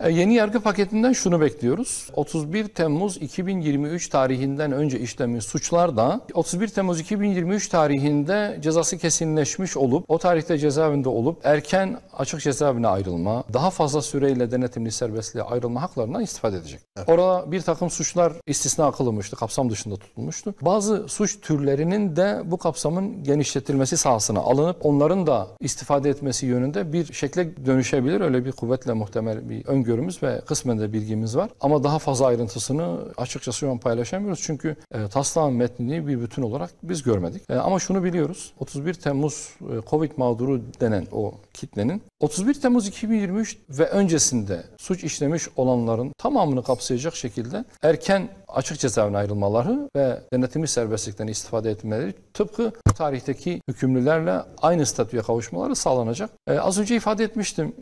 Yeni yargı paketinden şunu bekliyoruz. 31 Temmuz 2023 tarihinden önce işlenmiş suçlar da 31 Temmuz 2023 tarihinde cezası kesinleşmiş olup o tarihte cezaevinde olup erken açık cezaevine ayrılma, daha fazla süreyle denetimli serbestliğe ayrılma haklarından istifade edecek. Evet. Orada bir takım suçlar istisna kılınmıştı, kapsam dışında tutulmuştu. Bazı suç türlerinin de bu kapsamın genişletilmesi sahasına alınıp onların da istifade etmesi yönünde bir şekle dönüşebilir. Öyle bir kuvvetle muhtemel bir öngörümüz ve kısmen de bilgimiz var. Ama daha fazla ayrıntısını açıkçası şu an paylaşamıyoruz. Çünkü taslağın metnini bir bütün olarak biz görmedik. Ama şunu biliyoruz. 31 Temmuz Covid mağduru denen o kitlenin 31 Temmuz 2023 ve öncesinde suç işlemiş olanların tamamını kapsayacak şekilde erken açık cezaevine ayrılmaları ve denetimli serbestlikten istifade etmeleri tıpkı tarihteki hükümlülerle aynı statüye kavuşmaları sağlanacak. Az önce ifade etmiştim.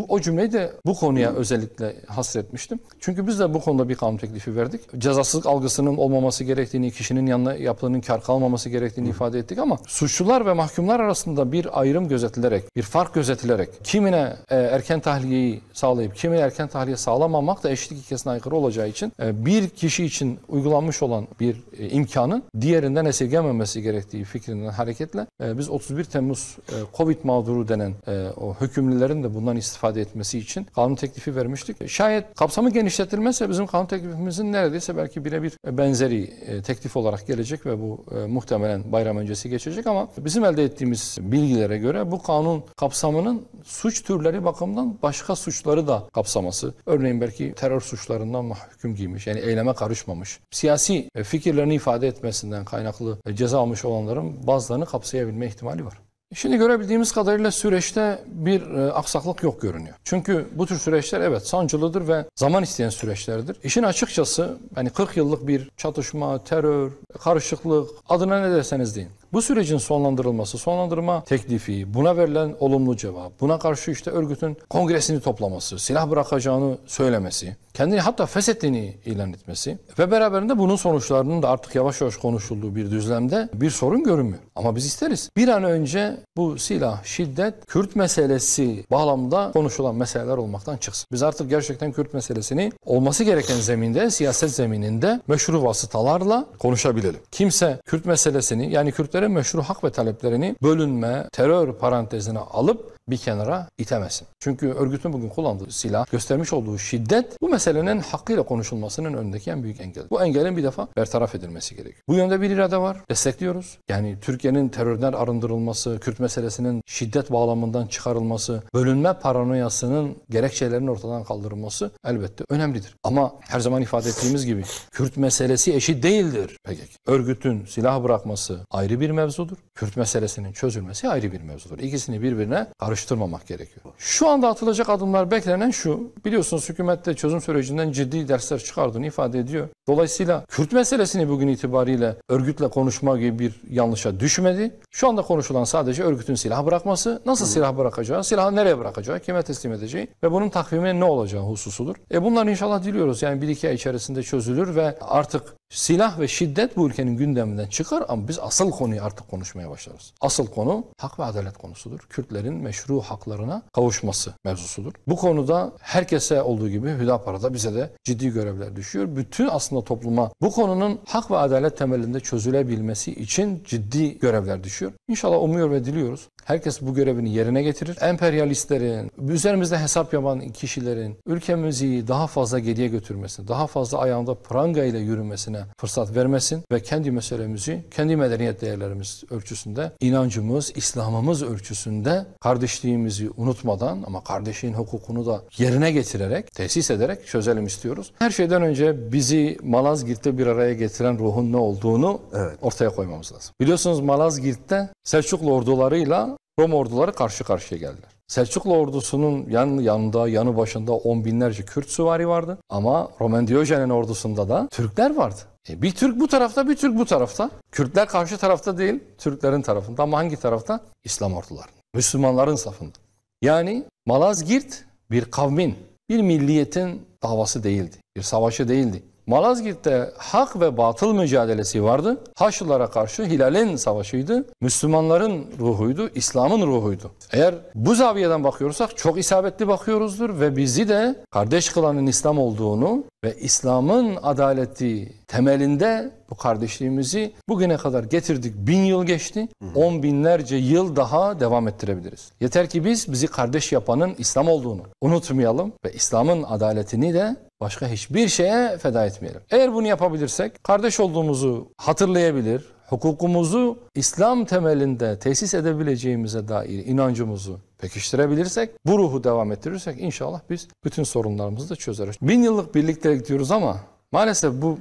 O cümleyi de bu konuya özellikle hasretmiştim. Çünkü biz de bu konuda bir kanun teklifi verdik. Cezasızlık algısının olmaması gerektiğini, kişinin yanına yapılanın kar kalmaması gerektiğini ifade ettik ama suçlular ve mahkumlar arasında bir ayrım gözetilerek, bir fark gözetilerek kimine erken tahliyeyi sağlayıp kimine erken tahliye sağlamamak da eşitlik ilkesine aykırı olacağı için bir kişi için uygulanmış olan bir imkanın diğerinden esirgememesi gerektiği fikrinden hareketle biz 31 Temmuz Covid mağduru denen o hükümlülerin de bundan istifade etmesi için kanun teklifi vermiştik. Şayet kapsamı genişletilmezse bizim kanun teklifimizin neredeyse belki birebir benzeri teklif olarak gelecek ve bu muhtemelen bayram öncesi geçecek ama bizim elde ettiğimiz bilgilere göre bu kanun kapsamının suç türleri bakımından başka suçları da kapsaması. Örneğin belki terör suçlarından mahkum giymiş, yani eyleme karışmamış, siyasi fikirlerini ifade etmesinden kaynaklı ceza almış olanların bazılarını kapsayabilme ihtimali var. Şimdi görebildiğimiz kadarıyla süreçte bir aksaklık yok görünüyor. Çünkü bu tür süreçler evet sancılıdır ve zaman isteyen süreçlerdir. İşin açıkçası hani 40 yıllık bir çatışma, terör, karışıklık adına ne derseniz deyin. Bu sürecin sonlandırılması, sonlandırma teklifi, buna verilen olumlu cevap, buna karşı işte örgütün kongresini toplaması, silah bırakacağını söylemesi, kendini hatta feshettiğini ilan etmesi ve beraberinde bunun sonuçlarının da artık yavaş yavaş konuşulduğu bir düzlemde bir sorun görünmüyor. Ama biz isteriz. Bir an önce bu silah, şiddet, Kürt meselesi bağlamında konuşulan meseleler olmaktan çıksın. Biz artık gerçekten Kürt meselesini olması gereken zeminde, siyaset zemininde meşru vasıtalarla konuşabilelim. Kimse Kürt meselesini, yani Kürtlerin meşru hak ve taleplerini bölünme, terör parantezine alıp bir kenara itemesin. Çünkü örgütün bugün kullandığı silah, göstermiş olduğu şiddet bu meselenin hakkıyla konuşulmasının önündeki en büyük engel. Bu engelin bir defa bertaraf edilmesi gerekiyor. Bu yönde bir irade var. Destekliyoruz. Yani Türkiye'nin terörden arındırılması, Kürt meselesinin şiddet bağlamından çıkarılması, bölünme paranoyasının gerekçelerinin ortadan kaldırılması elbette önemlidir. Ama her zaman ifade ettiğimiz gibi Kürt meselesi eşit değildir. Peki. Örgütün silah bırakması ayrı bir mevzudur. Kürt meselesinin çözülmesi ayrı bir mevzudur. İkisini birbirine karıştırmamak gerekiyor. Şu anda atılacak adımlar beklenen şu. Biliyorsunuz hükümette çözüm sürecinden ciddi dersler çıkardığını ifade ediyor. Dolayısıyla Kürt meselesini bugün itibariyle örgütle konuşma gibi bir yanlışa düşmedi. Şu anda konuşulan sadece örgütün silah bırakması, nasıl silah bırakacağı, silahı nereye bırakacağı, kime teslim edeceği ve bunun takvimi ne olacağı hususudur. Bunlar inşallah diliyoruz yani 1-2 ay içerisinde çözülür ve artık silah ve şiddet bu ülkenin gündeminden çıkar ama biz asıl konuyu artık konuşmaya başlarız. Asıl konu hak ve adalet konusudur. Kürtlerin meşru haklarına kavuşması mevzusudur. Bu konuda herkese olduğu gibi Hüdapar'da bize de ciddi görevler düşüyor. Bütün aslında topluma bu konunun hak ve adalet temelinde çözülebilmesi için ciddi görevler düşüyor. İnşallah umuyor ve diliyoruz. Herkes bu görevini yerine getirir. Emperyalistlerin, üzerimizde hesap yapan kişilerin ülkemizi daha fazla geriye götürmesine, daha fazla ayağında pranga ile yürümesine fırsat vermesin ve kendi meselemizi, kendi medeniyet değerlerimiz ölçüsünde, inancımız, İslam'ımız ölçüsünde kardeşliğimizi unutmadan ama kardeşliğin hukukunu da yerine getirerek, tesis ederek çözelim istiyoruz. Her şeyden önce bizi Malazgirt'te bir araya getiren ruhun ne olduğunu ortaya koymamız lazım. Biliyorsunuz Malazgirt'te Selçuklu ordularıyla Rom orduları karşı karşıya geldiler. Selçuklu ordusunun yanında, yanı başında 10 binlerce Kürt süvari vardı. Ama Roman Diyojen'in ordusunda da Türkler vardı. Bir Türk bu tarafta, bir Türk bu tarafta. Kürtler karşı tarafta değil, Türklerin tarafında. Ama hangi tarafta? İslam orduları. Müslümanların safında. Yani Malazgirt bir kavmin, bir milliyetin davası değildi. Bir savaşı değildi. Malazgirt'te hak ve batıl mücadelesi vardı. Haçlılara karşı Hilal'in savaşıydı. Müslümanların ruhuydu, İslam'ın ruhuydu. Eğer bu zaviyeden bakıyorsak çok isabetli bakıyoruzdur ve bizi de kardeş kılanın İslam olduğunu ve İslam'ın adaleti temelinde bu kardeşliğimizi bugüne kadar getirdik. 1000 yıl geçti. 10 binlerce yıl daha devam ettirebiliriz. Yeter ki biz bizi kardeş yapanın İslam olduğunu unutmayalım ve İslam'ın adaletini de başka hiçbir şeye feda etmeyelim. Eğer bunu yapabilirsek kardeş olduğumuzu hatırlayabilir, hukukumuzu İslam temelinde tesis edebileceğimize dair inancımızı pekiştirebilirsek, bu ruhu devam ettirirsek inşallah biz bütün sorunlarımızı da çözeriz. 1000 yıllık birliktelik diyoruz ama maalesef bu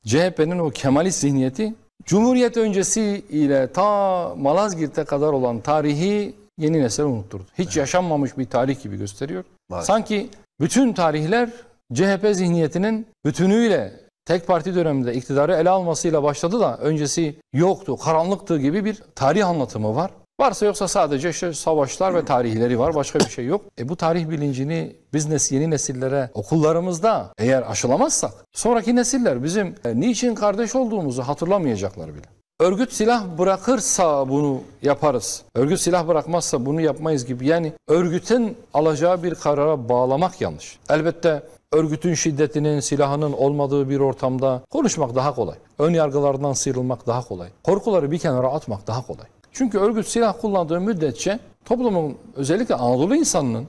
CHP'nin o Kemalist zihniyeti Cumhuriyet öncesi ile ta Malazgirt'e kadar olan tarihi yeni nesile unutturdu. Hiç yaşanmamış bir tarih gibi gösteriyor. Sanki bütün tarihler CHP zihniyetinin bütünüyle tek parti döneminde iktidarı ele almasıyla başladı da öncesi yoktu, karanlıktı gibi bir tarih anlatımı var. Varsa yoksa sadece işte savaşlar ve tarihleri var. Başka bir şey yok. Bu tarih bilincini biz yeni nesillere okullarımızda eğer aşılamazsak sonraki nesiller bizim niçin kardeş olduğumuzu hatırlamayacaklar bile. Örgüt silah bırakırsa bunu yaparız. Örgüt silah bırakmazsa bunu yapmayız gibi. Yani örgütün alacağı bir karara bağlamak yanlış. Elbette örgütün şiddetinin, silahının olmadığı bir ortamda konuşmak daha kolay. Ön yargılardan sıyrılmak daha kolay. Korkuları bir kenara atmak daha kolay. Çünkü örgüt silah kullandığı müddetçe toplumun, özellikle Anadolu insanının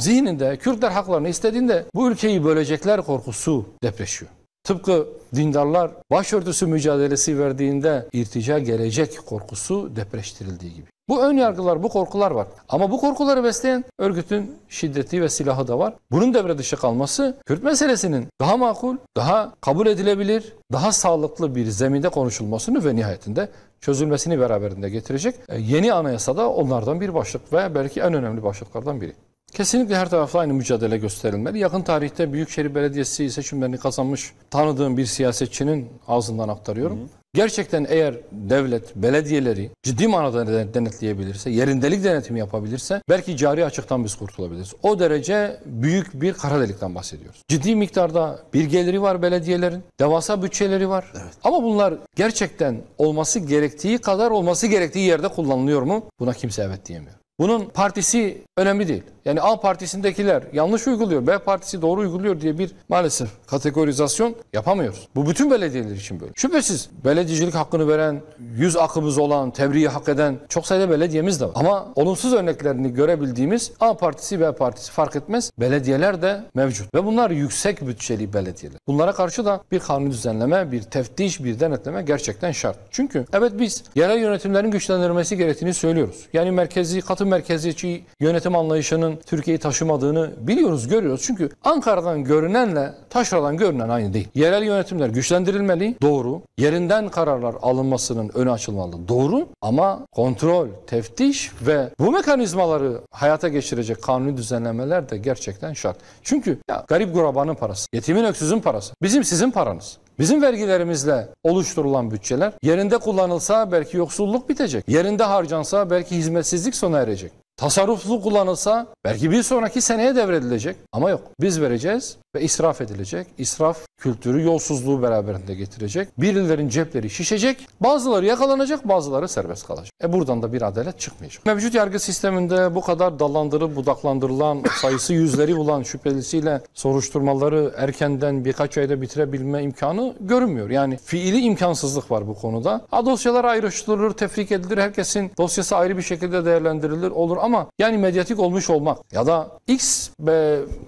zihninde Kürtler haklarını istediğinde bu ülkeyi bölecekler korkusu depreşiyor. Tıpkı dindarlar başörtüsü mücadelesi verdiğinde irtica gelecek korkusu depreştirildiği gibi. Bu ön yargılar, bu korkular var. Ama bu korkuları besleyen örgütün şiddeti ve silahı da var. Bunun devre dışı kalması Kürt meselesinin daha makul, daha kabul edilebilir, daha sağlıklı bir zeminde konuşulmasını ve nihayetinde çözülmesini beraberinde getirecek. Yeni anayasada onlardan bir başlık ve belki en önemli başlıklardan biri. Kesinlikle her tarafta aynı mücadele gösterilmeli. Yakın tarihte Büyükşehir Belediyesi seçimlerini kazanmış tanıdığım bir siyasetçinin ağzından aktarıyorum. Gerçekten eğer devlet, belediyeleri ciddi manada denetleyebilirse, yerindelik denetimi yapabilirse belki cari açıktan biz kurtulabiliriz. O derece büyük bir kara delikten bahsediyoruz. Ciddi miktarda bir geliri var belediyelerin, devasa bütçeleri var. Evet. Ama bunlar gerçekten olması gerektiği kadar olması gerektiği yerde kullanılıyor mu? Buna kimse evet diyemiyor. Bunun partisi önemli değil. Yani A partisindekiler yanlış uyguluyor, B partisi doğru uyguluyor diye bir maalesef kategorizasyon yapamıyoruz. Bu bütün belediyeler için böyle. Şüphesiz belediyecilik hakkını veren, yüz akımız olan, tebriği hak eden çok sayıda belediyemiz de var. Ama olumsuz örneklerini görebildiğimiz A partisi, B partisi fark etmez. Belediyeler de mevcut. Ve bunlar yüksek bütçeli belediyeler. Bunlara karşı da bir kanun düzenleme, bir teftiş, bir denetleme gerçekten şart. Çünkü evet biz yerel yönetimlerin güçlendirilmesi gerektiğini söylüyoruz. Yani merkezi, katı merkeziyetçi yönetim anlayışının Türkiye'yi taşımadığını biliyoruz, görüyoruz. Çünkü Ankara'dan görünenle taşradan görünen aynı değil. Yerel yönetimler güçlendirilmeli, doğru. Yerinden kararlar alınmasının önü açılmalı, doğru. Ama kontrol, teftiş ve bu mekanizmaları hayata geçirecek kanuni düzenlemeler de gerçekten şart. Çünkü ya, garip gurabanın parası, yetimin öksüzün parası, bizim sizin paranız. Bizim vergilerimizle oluşturulan bütçeler yerinde kullanılsa belki yoksulluk bitecek. Yerinde harcansa belki hizmetsizlik sona erecek. Tasarruflu kullanılsa belki bir sonraki seneye devredilecek. Ama yok. Biz vereceğiz ve israf edilecek. İsraf kültürü, yolsuzluğu beraberinde getirecek. Birilerin cepleri şişecek. Bazıları yakalanacak, bazıları serbest kalacak. Buradan da bir adalet çıkmayacak. Mevcut yargı sisteminde bu kadar dallandırıp budaklandırılan, sayısı yüzleri bulan şüphelisiyle soruşturmaları erkenden birkaç ayda bitirebilme imkanı görünmüyor. Yani fiili imkansızlık var bu konuda. Dosyalar ayrıştırılır, tefrik edilir. Herkesin dosyası ayrı bir şekilde değerlendirilir, olur ama yani medyatik olmuş olmak ya da X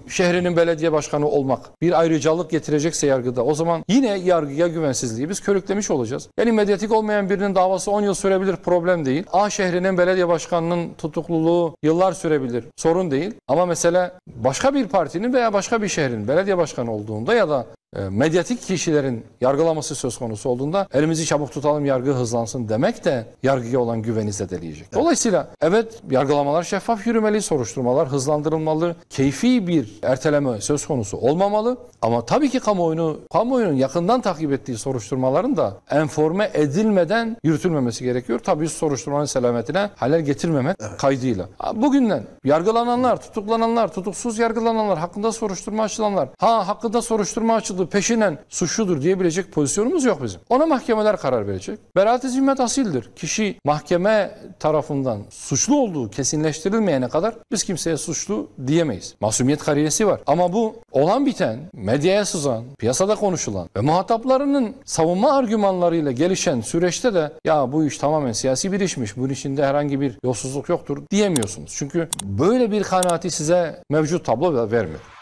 şehrinin belediye başkanı olmak bir ayrıcalık getirecekse yargıda o zaman yine yargıya güvensizliği biz körüklemiş olacağız. Yani medyatik olmayan birinin davası 10 yıl sürebilir, problem değil. A şehrinin belediye başkanının tutukluluğu yıllar sürebilir, sorun değil. Ama mesela başka bir partinin veya başka bir şehrin belediye başkanı olduğunda ya da medyatik kişilerin yargılaması söz konusu olduğunda elimizi çabuk tutalım, yargı hızlansın demek de yargıya olan güveni zedeleyecek. Dolayısıyla evet, yargılamalar şeffaf yürümeli, soruşturmalar hızlandırılmalı, keyfi bir erteleme söz konusu olmamalı. Ama tabii ki kamuoyunun yakından takip ettiği soruşturmaların da enforme edilmeden yürütülmemesi gerekiyor. Tabii soruşturmanın selametine halel getirmemek kaydıyla. Bugünden yargılananlar, tutuklananlar, tutuksuz yargılananlar, hakkında soruşturma açılanlar, hakkında soruşturma açıldı açıklığı peşinen suçludur diyebilecek pozisyonumuz yok bizim. Ona mahkemeler karar verecek. Beraat-i zimmet asildir. Kişi mahkeme tarafından suçlu olduğu kesinleştirilmeyene kadar biz kimseye suçlu diyemeyiz. Masumiyet karinesi var. Ama bu olan biten, medyaya sızan, piyasada konuşulan ve muhataplarının savunma argümanlarıyla gelişen süreçte de ya bu iş tamamen siyasi bir işmiş, bunun içinde herhangi bir yolsuzluk yoktur diyemiyorsunuz. Çünkü böyle bir kanaati size mevcut tablo vermiyor.